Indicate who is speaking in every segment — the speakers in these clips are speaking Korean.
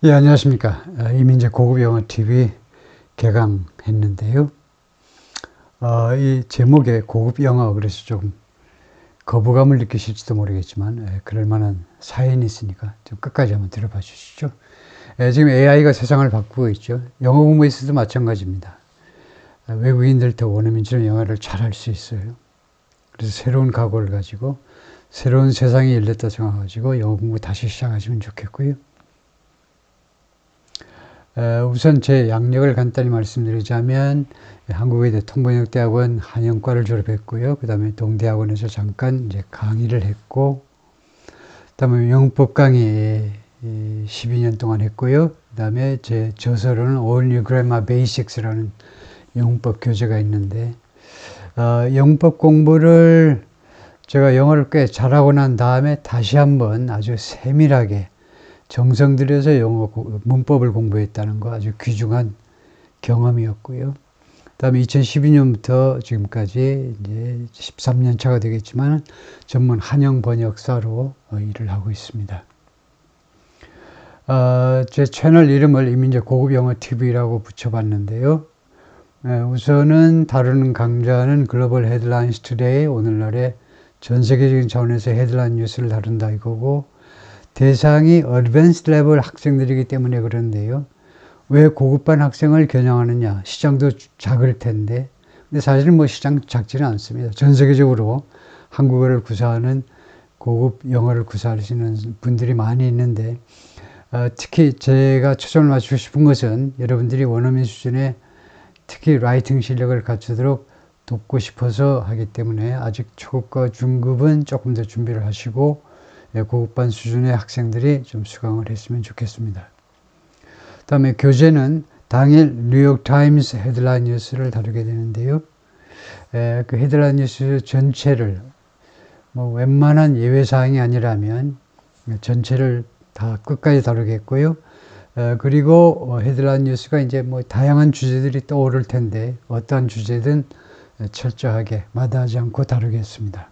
Speaker 1: 예, 안녕하십니까. 이민재 고급 영어 TV 개강했는데요. 이 제목에 고급 영어 그래서 조금 거부감을 느끼실지도 모르겠지만, 그럴 만한 사연이 있으니까 좀 끝까지 한번 들어봐 주시죠. 지금 AI가 세상을 바꾸고 있죠. 영어 공부에서도 마찬가지입니다. 외국인들 더 원어민처럼 영어를 잘할 수 있어요. 그래서 새로운 각오를 가지고 새로운 세상이 열렸다 생각하시고 영어 공부 다시 시작하시면 좋겠고요. 우선 제 양력을 간단히 말씀드리자면 한국의대 통번역대학원 한영과를 졸업했고요. 그 다음에 동대학원에서 잠깐 이제 강의를 했고, 그 다음에 영법 강의 12년 동안 했고요. 그 다음에 제 저서로는 All New Grammar Basics라는 영법 교재가 있는데, 영법 공부를 제가 영어를 꽤 잘하고 난 다음에 다시 한번 아주 세밀하게 정성 들여서 영어 문법을 공부했다는 거 아주 귀중한 경험이었고요. 그다음에 2012년부터 지금까지 이제 13년 차가 되겠지만 전문 한영 번역사로 일을 하고 있습니다. 제 채널 이름을 이민재 고급 영어 TV라고 붙여봤는데요. 우선은 다루는 강좌는 글로벌 헤드라인스 투데이, 오늘날의 전 세계적인 차원에서 헤드라인 뉴스를 다룬다 이거고, 대상이 어드밴스드 레벨 학생들이기 때문에 그런데요. 왜 고급반 학생을 겨냥하느냐? 시장도 작을 텐데. 근데 사실은 뭐 시장 작지는 않습니다. 전 세계적으로 한국어를 구사하는 고급 영어를 구사하시는 분들이 많이 있는데, 특히 제가 초점을 맞추고 싶은 것은 여러분들이 원어민 수준의 특히 라이팅 실력을 갖추도록 돕고 싶어서 하기 때문에 아직 초급과 중급은 조금 더 준비를 하시고 고급반 수준의 학생들이 좀 수강을 했으면 좋겠습니다. 다음에 교재는 당일 뉴욕타임스 헤드라인 뉴스를 다루게 되는데요. 그 헤드라인 뉴스 전체를 뭐 웬만한 예외사항이 아니라면 전체를 다 끝까지 다루겠고요. 그리고 헤드라인 뉴스가 이제 뭐 다양한 주제들이 떠오를 텐데 어떠한 주제든 철저하게 마다하지 않고 다루겠습니다.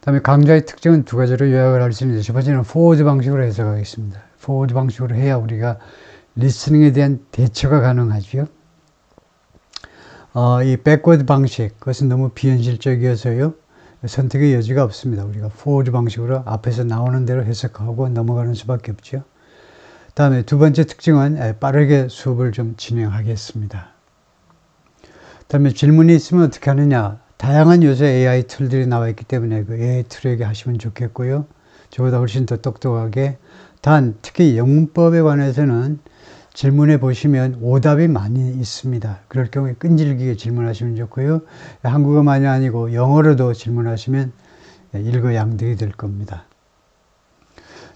Speaker 1: 다음에 강좌의 특징은 두 가지로 요약을 할 수 있는데, 첫 번째는 포워드 방식으로 해석하겠습니다. 포워드 방식으로 해야 우리가 리스닝에 대한 대처가 가능하죠. 이 백워드 방식, 그것은 너무 비현실적이어서요. 선택의 여지가 없습니다. 우리가 포워드 방식으로 앞에서 나오는 대로 해석하고 넘어가는 수밖에 없죠. 다음에 두 번째 특징은 빠르게 수업을 좀 진행하겠습니다. 다음에 질문이 있으면 어떻게 하느냐. 다양한 요새 AI 툴들이 나와 있기 때문에 그 AI 툴에게 하시면 좋겠고요. 저보다 훨씬 더 똑똑하게. 단, 특히 영문법에 관해서는 질문해 보시면 오답이 많이 있습니다. 그럴 경우에 끈질기게 질문하시면 좋고요. 한국어만이 아니고 영어로도 질문하시면 일거양득이 될 겁니다.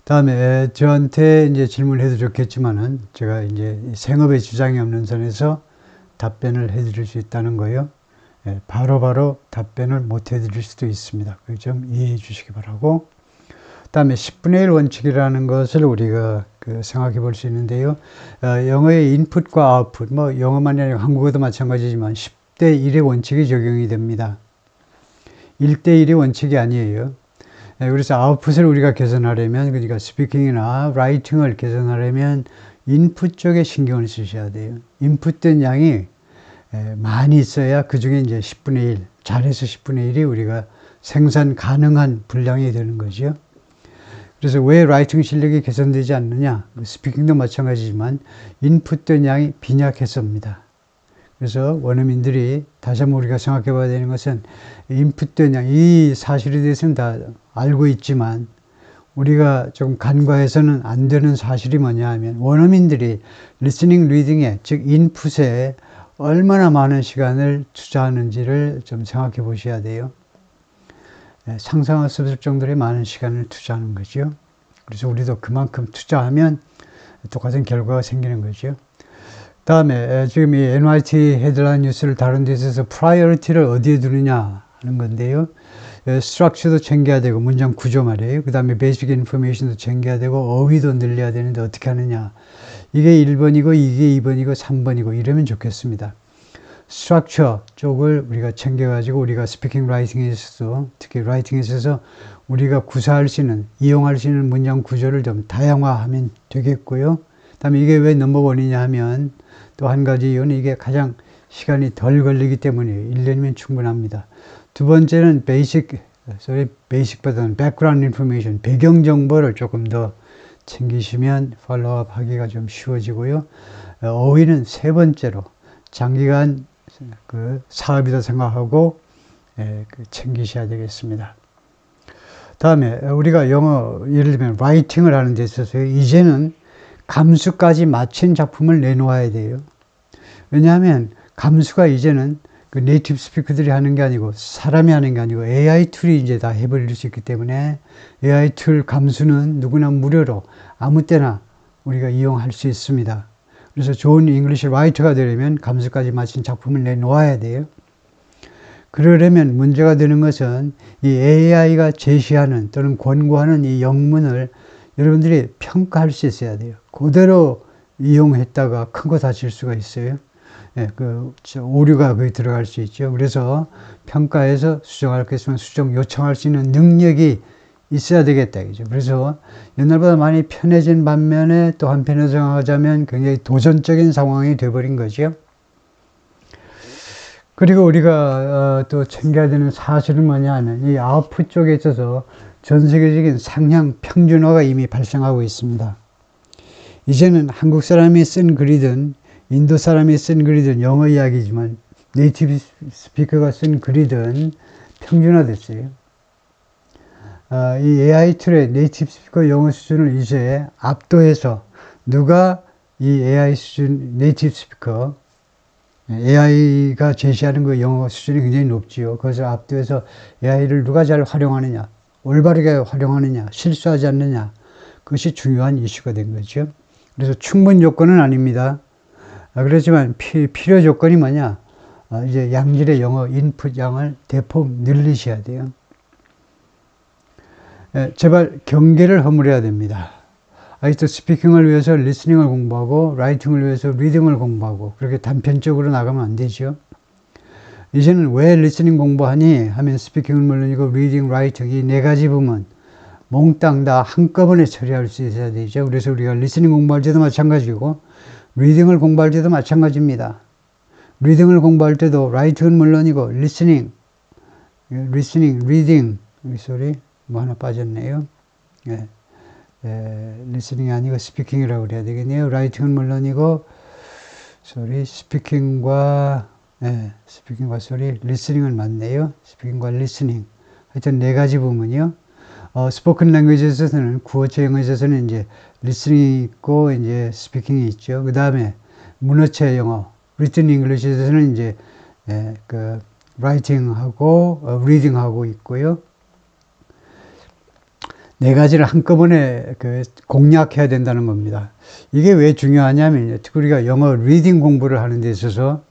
Speaker 1: 다음에 저한테 이제 질문해도 좋겠지만은 제가 이제 생업에 지장이 없는 선에서 답변을 해드릴 수 있다는 거예요. 바로바로 답변을 못 해드릴 수도 있습니다. 좀 이해해 주시기 바라고. 그 다음에 10분의 1 원칙이라는 것을 우리가 생각해 볼 수 있는데요. 영어의 인풋과 아웃풋, 뭐 영어만이 아니라 한국어도 마찬가지지만 10대 1의 원칙이 적용이 됩니다. 1대 1의 원칙이 아니에요. 그래서 아웃풋을 우리가 개선하려면, 그러니까 스피킹이나 라이팅을 개선하려면 인풋 쪽에 신경을 쓰셔야 돼요. 인풋된 양이 많이 있어야 그 중에 이제 10분의 1, 잘해서 10분의 1이 우리가 생산 가능한 분량이 되는 거죠. 그래서 왜 라이팅 실력이 개선되지 않느냐? 스피킹도 마찬가지지만 인풋된 양이 빈약해서입니다. 그래서 원어민들이 다시 한번 우리가 생각해 봐야 되는 것은 인풋된 양, 이 사실에 대해서는 다 알고 있지만 우리가 좀 간과해서는 안 되는 사실이 뭐냐 하면 원어민들이 리스닝, 리딩에, 즉 인풋에 얼마나 많은 시간을 투자하는지를 좀 생각해 보셔야 돼요. 상상할 수 없을 정도의 많은 시간을 투자하는 거죠. 그래서 우리도 그만큼 투자하면 똑같은 결과가 생기는 거죠. 다음에 지금 이 NYT 헤드라인 뉴스를 다룬 데 있어서 프라이어리티를 어디에 두느냐 하는 건데요. 스트럭처도 챙겨야 되고 문장 구조 말이에요. 그 다음에 베이직 인포메이션도 챙겨야 되고 어휘도 늘려야 되는데 어떻게 하느냐. 이게 1번이고 이게 2번이고 3번이고 이러면 좋겠습니다. 스트럭처 쪽을 우리가 챙겨가지고 우리가 스피킹 라이팅에 있어서 특히 라이팅에 있어서 우리가 구사할 수 있는, 이용할 수 있는 문장 구조를 좀 다양화하면 되겠고요. 다음에 이게 왜 넘버원이냐 하면 또 한 가지 이유는 이게 가장 시간이 덜 걸리기 때문에 1년이면 충분합니다. 두 번째는 베이식보다는 백그라운드 인포메이션, 배경 정보를 조금 더 챙기시면 팔로우업 하기가 좀 쉬워지고요. 어휘는 세 번째로 장기간 그 사업이다 생각하고 챙기셔야 되겠습니다. 다음에 우리가 영어 예를 들면 라이팅을 하는 데 있어서 이제는 감수까지 맞춘 작품을 내놓아야 돼요. 왜냐하면 감수가 이제는 그 네이티브 스피커들이 하는 게 아니고 사람이 하는 게 아니고 AI 툴이 이제 다 해버릴 수 있기 때문에 AI 툴 감수는 누구나 무료로 아무 때나 우리가 이용할 수 있습니다. 그래서 좋은 잉글리시 라이터가 되려면 감수까지 맞춘 작품을 내놓아야 돼요. 그러려면 문제가 되는 것은 이 AI가 제시하는 또는 권고하는 이 영문을 여러분들이 평가할 수 있어야 돼요. 그대로 이용했다가 큰 거 다칠 수가 있어요. 오류가 거기 들어갈 수 있죠. 그래서 평가해서 수정할 것 있으면 수정 요청할 수 있는 능력이 있어야 되겠다. 그죠? 그래서 옛날보다 많이 편해진 반면에 또 한편에서 생각하자면 굉장히 도전적인 상황이 되어버린 거죠. 그리고 우리가 또 챙겨야 되는 사실은 뭐냐 하면 이 아웃풋 쪽에 있어서 전 세계적인 상향 평준화가 이미 발생하고 있습니다. 이제는 한국 사람이 쓴 글이든 인도 사람이 쓴 글이든 영어 이야기지만 네이티브 스피커가 쓴 글이든 평준화됐어요. 이 AI 툴의 네이티브 스피커 영어 수준을 이제 압도해서 누가 이 AI 수준 네이티브 스피커 AI가 제시하는 그 영어 수준이 굉장히 높지요. 그것을 압도해서 AI를 누가 잘 활용하느냐, 올바르게 활용하느냐, 실수하지 않느냐, 그것이 중요한 이슈가 된 거죠. 그래서 충분 조건은 아닙니다. 그렇지만 필요 조건이 뭐냐? 이제 양질의 영어 인풋 양을 대폭 늘리셔야 돼요. 제발 경계를 허물어야 됩니다. 아직도 스피킹을 위해서 리스닝을 공부하고 라이팅을 위해서 리딩을 공부하고 그렇게 단편적으로 나가면 안 되죠. 이제는 왜 리스닝 공부하니 하면 스피킹은 물론이고 리딩, 라이팅 이 네 가지 부분 몽땅 다 한꺼번에 처리할 수 있어야 되죠. 그래서 우리가 리스닝 공부할 때도 마찬가지고 리딩을 공부할 때도 마찬가지입니다. 리딩을 공부할 때도 라이팅은 물론이고 리스닝, 리딩 소리 뭐 하나 빠졌네요. 리스닝이 아니고 스피킹이라고 그래야 되겠네요. 라이팅은 물론이고 스피킹과 소리, 리스닝은 맞네요. 스피킹과 리스닝. 하여튼 네 가지 부분이요. 스포큰 랭귀지에서는 구어체 영어에서는 이제 리스닝이 있고 이제 스피킹이 있죠. 그 다음에 문어체 영어, 리튼 잉글리시에서는 이제 그 라이팅하고 리딩하고 있고요. 네 가지를 한꺼번에 공략해야 된다는 겁니다. 이게 왜 중요하냐면 특히 우리가 영어 리딩 공부를 하는 데 있어서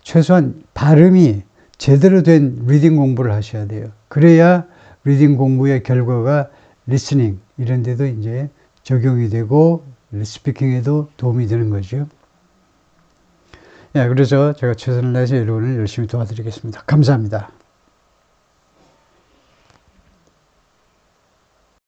Speaker 1: 최소한 발음이 제대로 된 리딩 공부를 하셔야 돼요. 그래야 리딩 공부의 결과가 리스닝 이런 데도 이제 적용이 되고 스피킹에도 도움이 되는 거죠. 그래서 제가 최선을 다해서 여러분을 열심히 도와드리겠습니다. 감사합니다.